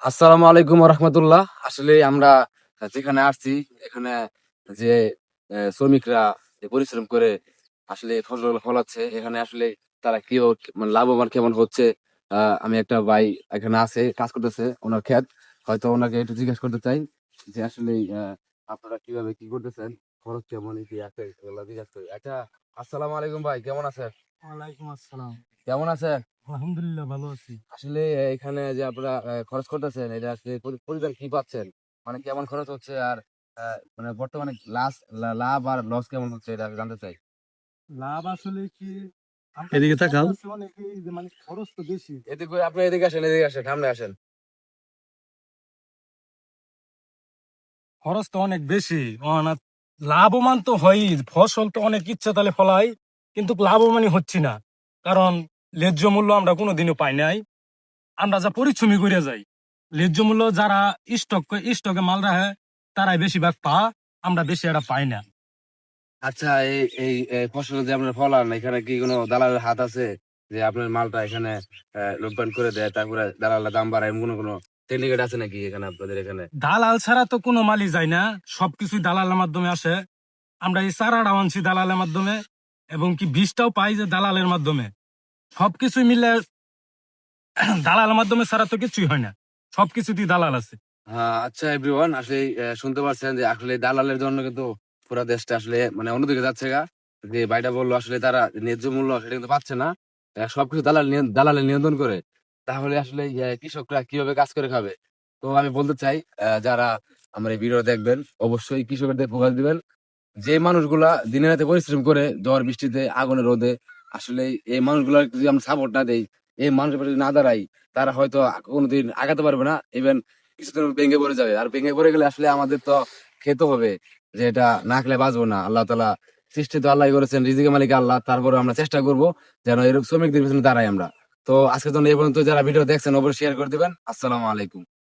আসসালামু আলাইকুম রহমতুল্লাহ। আসলে আমরা যেখানে আসছি এখানে যে শ্রমিকরা যে পরিশ্রম করে আসলে ফসল ফলাচ্ছে, এখানে আসলে তারা কি মানে লাভবান কেমন হচ্ছে। আমি একটা ভাই এখানে আছে, কাজ করতেছে, ওনার ক্ষেত। হয়তো ওনাকে একটু জিজ্ঞেস করতে চাই যে আসলে আপনারা কিভাবে কি করতেছেন, খরচ কেমন, এই যে আছে এগুলো জিজ্ঞেস করি। আচ্ছা, আসসালামু আলাইকুম ভাই, কেমন আছেন? ওয়ালাইকুম আসসালাম। কেমন আছেন? আলহামদুলিল্লাহ ভালো আছি। আসলে এখানে যে আপনারা খরচ করতেছেন, এটা আসলে প্রতিদান কি পাচ্ছেন? মানে কেমন খরচ হচ্ছে? আর মানে বর্তমানে লাভ আর লস কেমন হচ্ছে, এটা আমি জানতে চাই। লাভ আসলে কি এদিকে তাকাও। অনেকেই যে মানে খরচ তো বেশি। এদিকে আপনি এদিকে আসেন, এদিকে আসেন, সামনে আসেন। খরচ তো অনেক বেশি। লাভবান তো হয়ই, ফসল তো অনেক ইচ্ছা তাহলে ফলাই, কিন্তু লাভবানই হচ্ছি না। কারণ ন্যায্য মূল্য আমরা কোনোদিনও পাই নাই। আমরা যা পরিশ্রমী করে যাই, ন্যায্য মূল্য যারা স্টকে মাল রাখে তারাই বেশিরভাগ আমরা বেশি এটা পাই না। আচ্ছা, এই এই এই ফসল যে আপনার ফলান, এখানে কি কোনো দালালের হাত আছে? যে আপনার মালটা এখানে লোডবান করে দেয়, তারপরে দালালের দাম বাড়ায়, এমন কোনো সিন্ডিকেট আছে নাকি এখানে আপনাদের এখানে? দালাল ছাড়া তো কোনো মালই যায় না, সবকিছুই দালালের মাধ্যমে আসে। আমরা এই চারাটা আনছি দালালের মাধ্যমে, এবং কি বীজটাও পাই যে দালালের মাধ্যমে। সবকিছু মিলে দালালের মাধ্যমে ছাড়া তো কিছুই হয় না, সবকিছুতেই দালাল আছে। আচ্ছা এভরিওয়ান, আসলে শুনতে পাচ্ছেন যে আসলে দালালের জন্য কিন্তু পুরো দেশটা আসলে মানে অন্যদিকে যাচ্ছে গা। যে ভাইটা বললো আসলে তারা ন্যায্য মূল্য সেটা কিন্তু পাচ্ছে না। সবকিছু দালালের নিয়ন্ত্রণ করে। তাহলে আসলে কৃষকরা কিভাবে কাজ করে খাবে? তো আমি বলতে চাই, যারা আমার এই ভিডিও দেখবেন অবশ্যই কৃষকদের ফোকাস দিবেন। যে মানুষগুলা দিনে রাতে পরিশ্রম করে ঝড় বৃষ্টিতে আগুনে রোদে, আসলে এই মানুষগুলো যদি আমরা সাপোর্ট না দেই, এই মানুষের পাশে যদি না দাঁড়াই, তারা হয়তো কোনোদিন আগাতে পারবে না। ইভেন কিছুদিন ভেঙে পড়ে যাবে। আর ভেঙে পড়ে গেলে আসলে আমাদের তো খেতে হবে, যে এটা না খেলে বাঁচবো না। আল্লাহ তাআলা সৃষ্টি তো আল্লাহ করেছেন, রিজিকের মালিক আল্লাহ। তারপরে আমরা চেষ্টা করব যেন এরকম শ্রমিকদের পিছনে দাঁড়াই আমরা। তো আজকের জন্য এই পর্যন্ত। যারা ভিডিও দেখছেন অবশ্যই শেয়ার করে দিবেন। আসসালামু আলাইকুম।